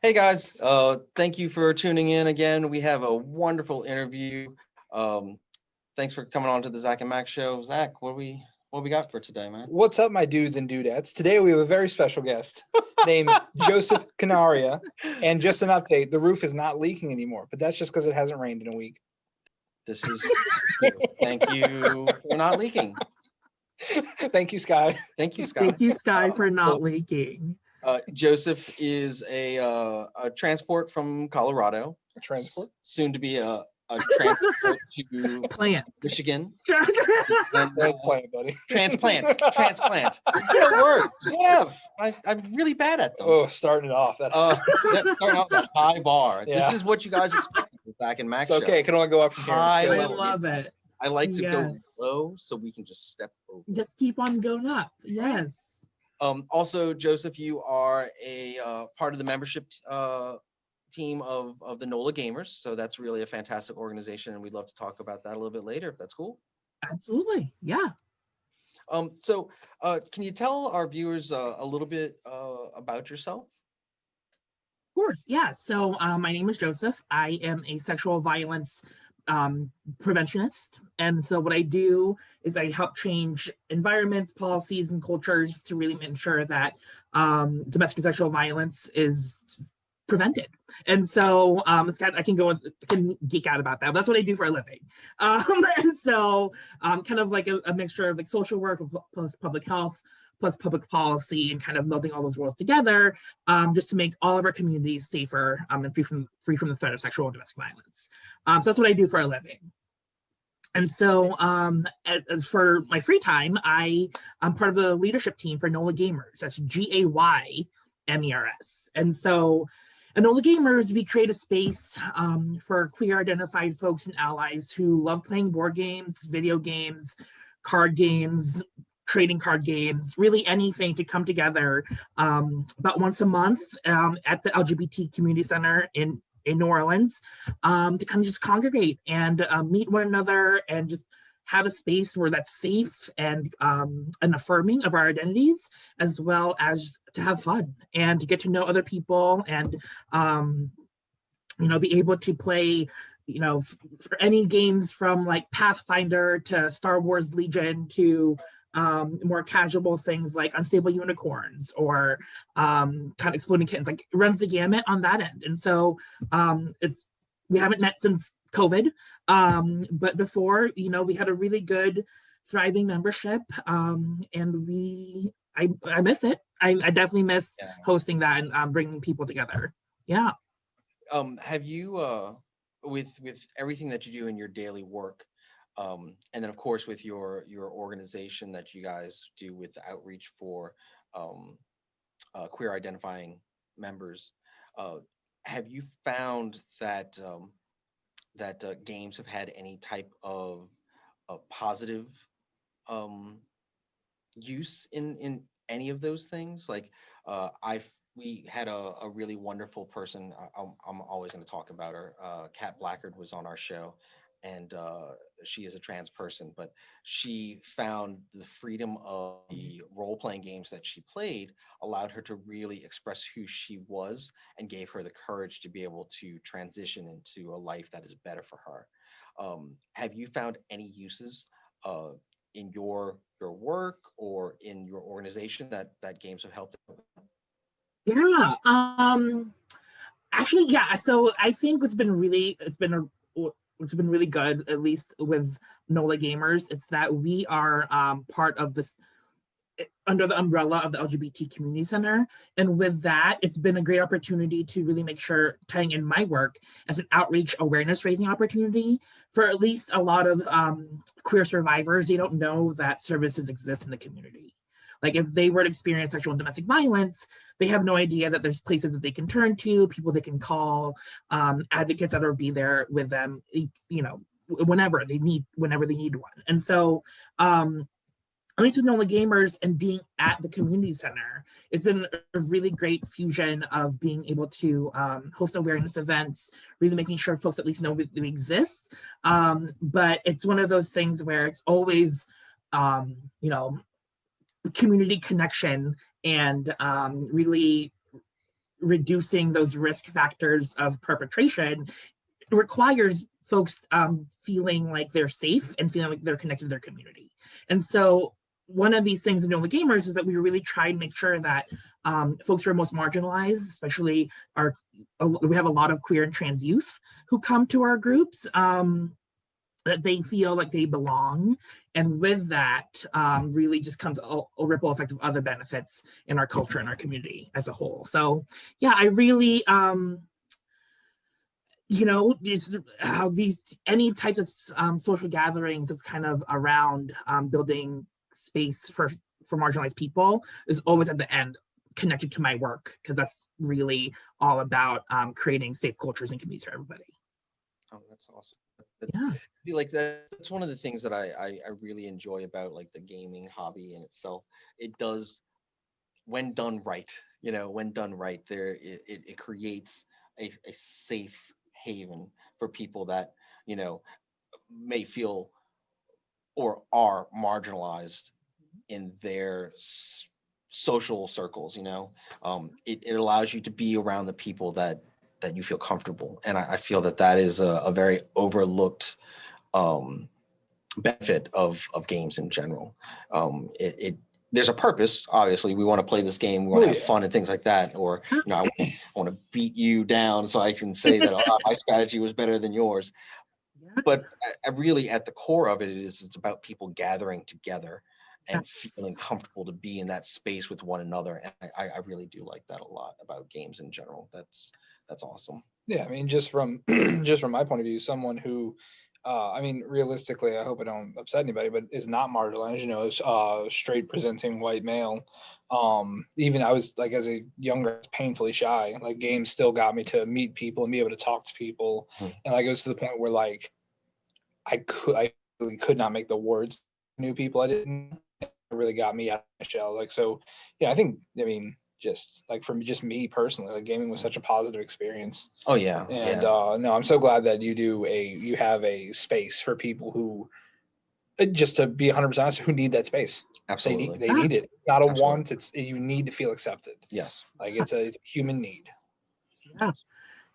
Hey guys, thank you for tuning in again. We have a wonderful interview. Um, Thanks for coming on to the Zach and Max show. Zach, what we got for today, man? What's up, my dudes and dudettes? Today we have a very special guest named Josef Canaria. And just an update, the roof is not leaking anymore, but that's just because it hasn't rained in a week. This is thank you for not leaking. Thank you, Sky. Thank you, Scott. Thank you, Sky, for not leaking. Joseph is a transport from Colorado. A transport? Soon to be a transport to Plant. Michigan. And, plant, buddy. Transplant. Good word. Yeah, I'm really bad at them. Oh, starting it off. Starting off that high bar. Yeah. This is what you guys expect with the Zach and Max It's okay. show. It can only go up from here. High I level. love it. I like to go Yes. low so we can just step over. Just keep on going up. Yes. Also, Joseph, you are a part of the membership team of the NOLA Gamers. So that's really a fantastic organization, and we'd love to talk about that a little bit later, if that's cool. Absolutely. Yeah. So can you tell our viewers a little bit about yourself? Of course. Yeah. So my name is Joseph. I am a sexual violence preventionist. And so what I do is I help change environments, policies, and cultures to really make sure that domestic sexual violence is prevented. And so I can geek out about that. But that's what I do for a living. And so kind of like a mixture of like social work plus public health plus public policy, and kind of melding all those worlds together, just to make all of our communities safer and free from the threat of sexual and domestic violence. So that's what I do for a living. And so as for my free time, I'm part of the leadership team for NOLA Gamers. That's GAYMERS. And so at NOLA Gamers, we create a space for queer identified folks and allies who love playing board games, video games, card games, trading card games, really anything, to come together about once a month at the LGBT Community Center in New Orleans to kind of just congregate and meet one another and just have a space where that's safe and affirming of our identities, as well as to have fun and to get to know other people and be able to play for any games from like Pathfinder to Star Wars Legion to more casual things like Unstable Unicorns or kind of Exploding Kittens. Like, it runs the gamut on that end. And so we haven't met since COVID, but before, we had a really good thriving membership, and I miss it. I definitely miss hosting that and bringing people together. Yeah. Have you with everything that you do in your daily work, and then of course with your organization that you guys do with the outreach for queer identifying members, have you found that games have had any type of positive use in any of those things? Like we had a really wonderful person. I'm always going to talk about her. Kat Blackard was on our show, and she is a trans person, but she found the freedom of the role-playing games that she played allowed her to really express who she was and gave her the courage to be able to transition into a life that is better for her. Have you found any uses in your work or in your organization that games have helped? Yeah. Actually, yeah. So I think what's been really good, at least with NOLA Gamers, it's that we are part of this under the umbrella of the LGBT Community Center. And with that, it's been a great opportunity to really make sure, tying in my work as an outreach awareness raising opportunity for at least a lot of queer survivors. They don't know that services exist in the community. Like, if they were to experience sexual and domestic violence, they have no idea that there's places that they can turn to, people they can call, advocates that will be there with them, whenever they need one. And so, at least with NOLA Gamers and being at the community center, it's been a really great fusion of being able to host awareness events, really making sure folks at least know we exist. But it's one of those things where it's always, community connection and really reducing those risk factors of perpetration requires folks feeling like they're safe and feeling like they're connected to their community. And so one of these things in NOLA Gamers is that we really try and make sure that folks who are most marginalized, especially we have a lot of queer and trans youth who come to our groups, that they feel like they belong. And with that, really just comes a ripple effect of other benefits in our culture and our community as a whole. So yeah, I really, it's how any types of social gatherings is kind of around building space for marginalized people is always at the end connected to my work, because that's really all about creating safe cultures and communities for everybody. Oh, that's awesome. That's one of the things that I really enjoy about like the gaming hobby in itself. It does, when done right, it creates a safe haven for people that may feel or are marginalized in their social circles. It allows you to be around the people that you feel comfortable, and I feel that is a very overlooked benefit of games in general. There's a purpose. Obviously, we want to play this game, we want to have fun and things like that, or I want to beat you down so I can say that my strategy was better than yours. But really at the core of it's about people gathering together and feeling comfortable to be in that space with one another. And I really do like that a lot about games in general. That's awesome. Yeah, I mean, just from my point of view, someone who, realistically, I hope I don't upset anybody, but is not marginalized, straight presenting white male. Even I was like, as a younger, painfully shy. Like games still got me to meet people and be able to talk to people, and like it was to the point where like I really could not make the words new people I didn't. It really got me out of my shell. Like, so yeah, just like from just me personally, like gaming was such a positive experience. Oh yeah. And no, I'm so glad that you have a space for people who, just to be 100% honest, who need that space. Absolutely. They need it. Not a want, you need to feel accepted. Yes. Like it's a human need. Yeah.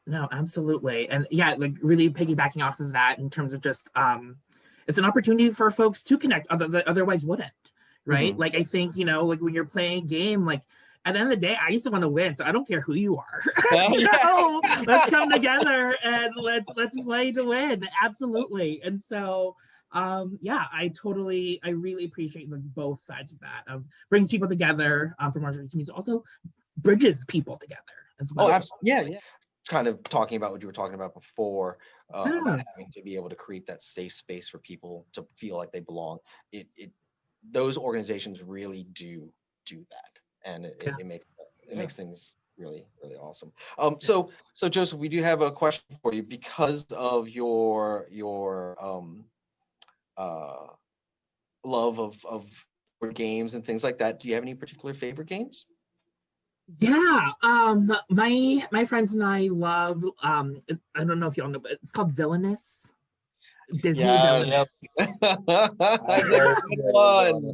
No, absolutely. And yeah, like really piggybacking off of that in terms of just it's an opportunity for folks to connect that otherwise wouldn't, right? Mm-hmm. Like I think, like when you're playing a game, like at the end of the day, I used to want to win, so I don't care who you are. So let's come together and let's play to win. Absolutely. And so I really appreciate like both sides of that, of brings people together for marginalized communities, also bridges people together as well. Oh, absolutely. Yeah. Kind of talking about what you were talking about before, about having to be able to create that safe space for people to feel like they belong. Those organizations really do that, and it makes things really, really awesome. So Joseph, we do have a question for you because of your love of games and things like that. Do you have any particular favorite games? Yeah, my friends and I love I don't know if y'all know, but it's called Villainous. Disney Villainous. That's a good one.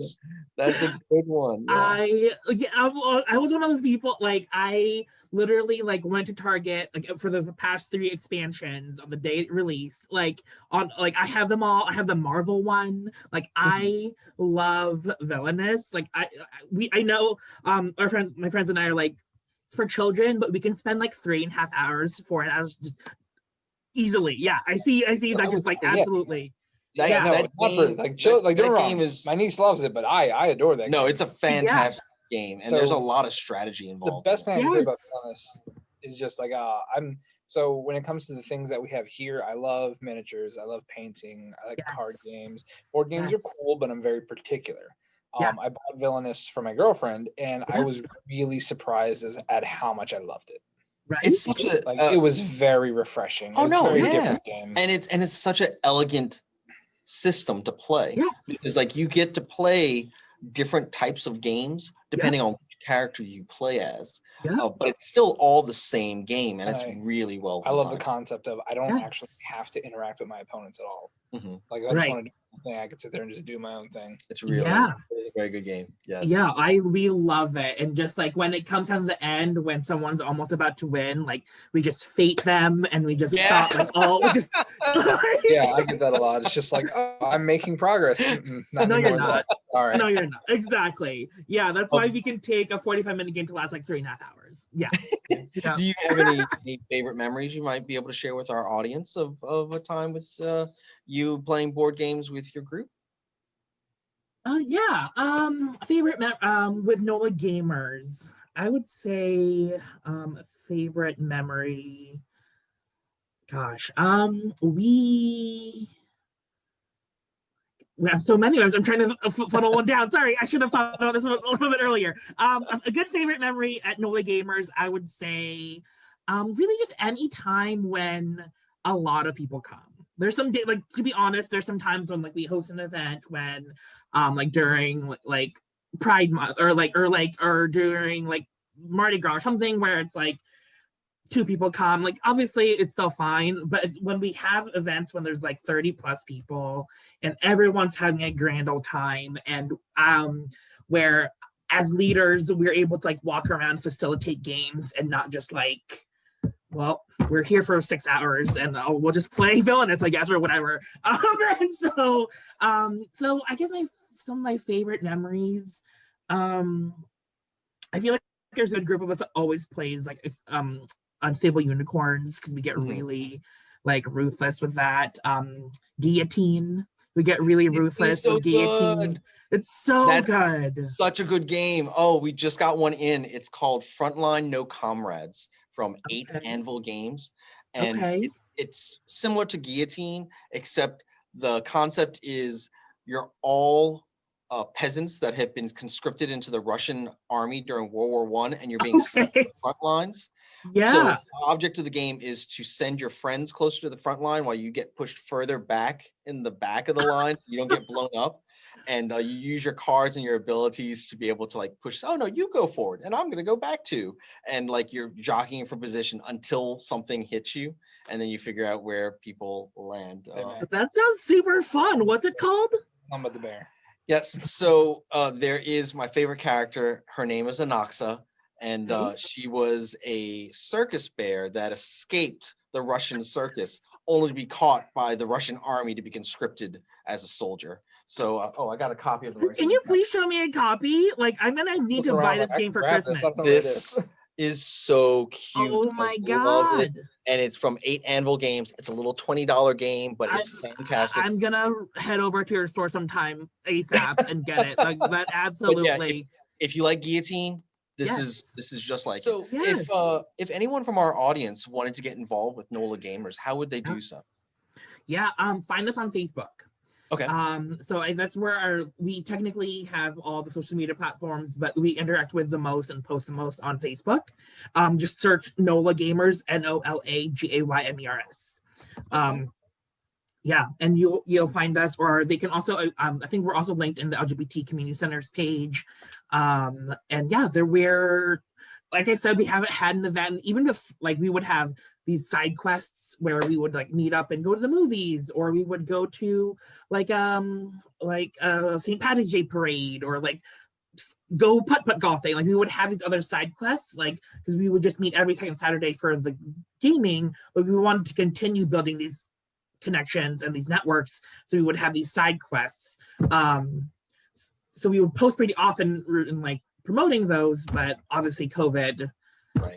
That's a good one. Yeah. I was one of those people, like I literally like went to Target like for the past 3 expansions on the day it released. Like I have them all. I have the Marvel one. Like I love Villainous. Like I know my friends and I are like, it's for children, but we can spend like 3.5 hours, 4 hours just easily. Yeah, I see that just like absolutely. That game is, my niece loves it, but I adore that. No, game. It's a fantastic game, and there's a lot of strategy involved. The best thing I can say about this is just like so when it comes to the things that we have here, I love miniatures, I love painting, I like card games. Board games are cool, but I'm very particular. I bought Villainous for my girlfriend, and I was really surprised at how much I loved it. Right. It's such it was very refreshing. Different game. And it's such an elegant system to play. Yes. Because like you get to play different types of games depending on which character you play as. But it's still all the same game, and it's really well designed. I love the concept of I don't actually have to interact with my opponents at all. Mm-hmm. Like I just want to do thing. I could sit there and just do my own thing. It's really, Yeah. really a very good game. Yes. Yeah, we love it. And just like when it comes down to the end, when someone's almost about to win, like we just fate them and we just stop, like, oh, we just Yeah, I get that a lot. It's just like, oh, I'm making progress. Not No, anymore. you're not. All right. No, you're not. Exactly. Yeah, that's why we can take a 45-minute game to last like 3.5 hours. Yeah. Yeah. Do you have any favorite memories you might be able to share with our audience of a time with you playing board games with your group? Yeah. Favorite with NOLA gamers. I would say favorite memory. Gosh. We have so many of us. I'm trying to funnel one down. Sorry, I should have thought about this a little bit earlier. A good favorite memory at NOLA Gamers, I would say, really just any time when a lot of people come. There's some day, like, to be honest, there's some times when like we host an event when, like during like Pride Month or during like Mardi Gras or something where it's like 2 people come, like obviously it's still fine, but it's when we have events when there's like 30 plus people and everyone's having a grand old time, and where as leaders we're able to like walk around, facilitate games, and not just like, well, we're here for 6 hours and we'll just play villainous, I guess, or whatever. And so I guess some of my favorite memories, I feel like there's a good group of us that always plays like Unstable Unicorns, because we get really like ruthless with that. Guillotine, we get really ruthless so with Guillotine. Good. It's so That's good. Such a good game. Oh, we just got one in. It's called Frontline No Comrades from 8 Anvil Games. And it's similar to Guillotine, except the concept is you're all peasants that have been conscripted into the Russian army during World War One, and you're being sent to the front lines. Yeah. So the object of the game is to send your friends closer to the front line while you get pushed further back in the back of the line so you don't get blown up. And you use your cards and your abilities to be able to like push. Oh no, you go forward, and I'm going to go back too. And like you're jockeying for position until something hits you, and then you figure out where people land. That sounds super fun. What's it called? Mama the Bear. Yes. So there is my favorite character. Her name is Anaxa, and she was a circus bear that escaped the Russian circus, only to be caught by the Russian army to be conscripted as a soldier. So, I got a copy of the. Can you please show me a copy? Like, I'm gonna need to buy this game for Christmas. This is so cute. Oh my god! And it's from 8 Anvil Games. It's a little $20 game, but it's fantastic. I'm gonna head over to your store sometime ASAP and get it. Like that, absolutely. Yeah, if you like Guillotine, this is just like so. If anyone from our audience wanted to get involved with NOLA Gamers, how would they do so? Yeah, find us on Facebook. Okay. So that's where we technically have all the social media platforms, but we interact with the most and post the most on Facebook. Just search NOLA Gamers, NOLAGAYMERS. Yeah, and you'll find us, or they can also. I think we're also linked in the LGBT Community Centers page. And yeah, we're, like I said, we haven't had an event. Even if like we would have these side quests where we would like meet up and go to the movies, or we would go to like St. Patrick's Day parade, or like go putt golfing. Like we would have these other side quests, like because we would just meet every second Saturday for the gaming, but we wanted to continue building these connections and these networks, so we would have these side quests. So we would post pretty often in like promoting those, but obviously COVID,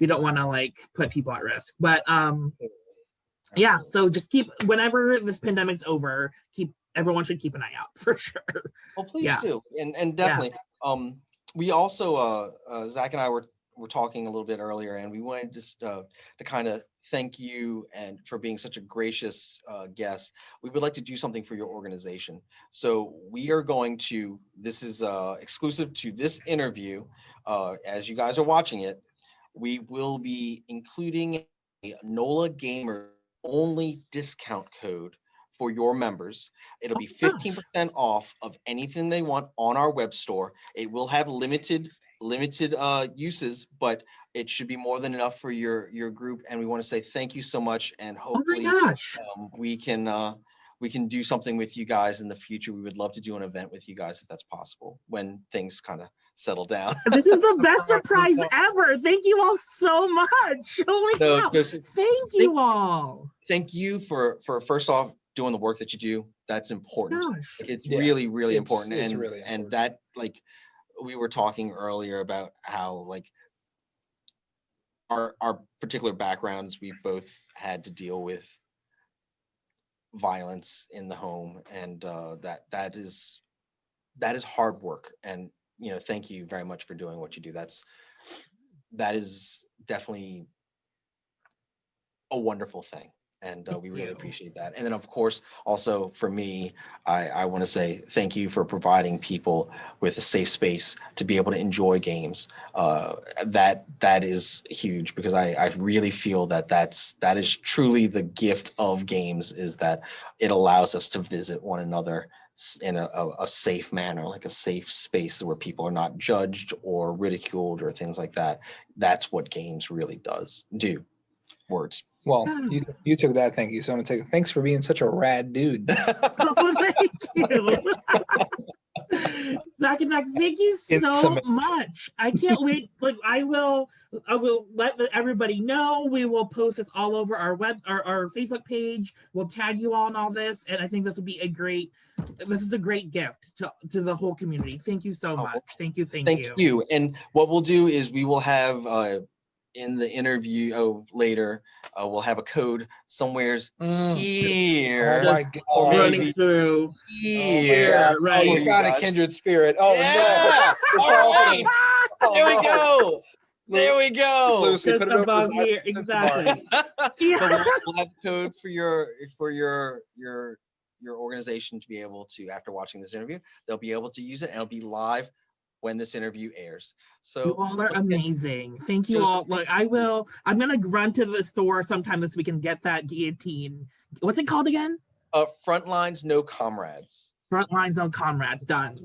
we don't want to like put people at risk. But yeah, so just whenever this pandemic's over, everyone should keep an eye out for sure. Well, please do, and definitely. We also Zach and I were talking a little bit earlier, and we wanted just to kind of thank you and for being such a gracious guest. We would like to do something for your organization. So we are going to, this is exclusive to this interview. As you guys are watching it, we will be including a NOLA Gamer only discount code for your members. It'll be 15% off of anything they want on our web store. It will have limited uses, but it should be more than enough for your group. And we want to say thank you so much, and hopefully we we can do something with you guys in the future. We would love to do an event with you guys if that's possible when things kind of settle down. This is the best surprise ever. Thank you all so much. Holy cow. Joseph, Thank you all. Thank you for first off doing the work that you do. That's important. Gosh. Like, it's really, really important. It's And really important. and that, like, we were talking earlier about how, like, our particular backgrounds, we both had to deal with violence in the home, and that is hard work. And thank you very much for doing what you do. That is definitely a wonderful thing, and we really appreciate that. And then, of course, also for me, I want to say thank you for providing people with a safe space to be able to enjoy games. That is huge, because I really feel that is truly the gift of games, is that it allows us to visit one another in a safe manner, like a safe space where people are not judged or ridiculed or things like that. That's what games really do. Words. Well, you took that. Thank you. So I'm gonna take. Thanks for being such a rad dude. Oh, thank you. Zach and Zach, thank you so much. I can't wait. Like, I will let everybody know. We will post this all over our our Facebook page. We'll tag you all in all this, and I think this will be a great gift to the whole community. Thank you so much. Thank you. Thank you. And what we'll do is we will have in the interview later, we'll have a code somewheres here. Oh my God! Running through here, right? Oh, we got a kindred spirit. Oh yeah. no! All right. There we go. There we go. Lucy, Just put it above over here, exactly. So we'll have code for your organization to be able to, after watching this interview, they'll be able to use it, and it'll be live when this interview airs. So you all are amazing. Thank you all. Like, I'm gonna run to the store sometime this week and get that guillotine. What's it called again? Front Lines, No Comrades. Front Lines, No Comrades. Done.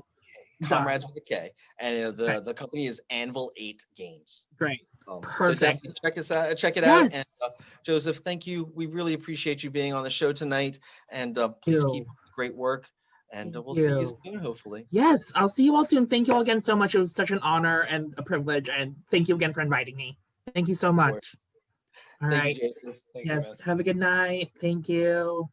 Comrades with a K. And the company is Anvil 8 Games. Great. Perfect. So definitely check it out. And Joseph, thank you. We really appreciate you being on the show tonight. And please keep great work. And we'll see you soon, hopefully. Yes, I'll see you all soon. Thank you all again so much. It was such an honor and a privilege. And thank you again for inviting me. Thank you so much. All right. You, Jason. Yes, have a good night. Thank you.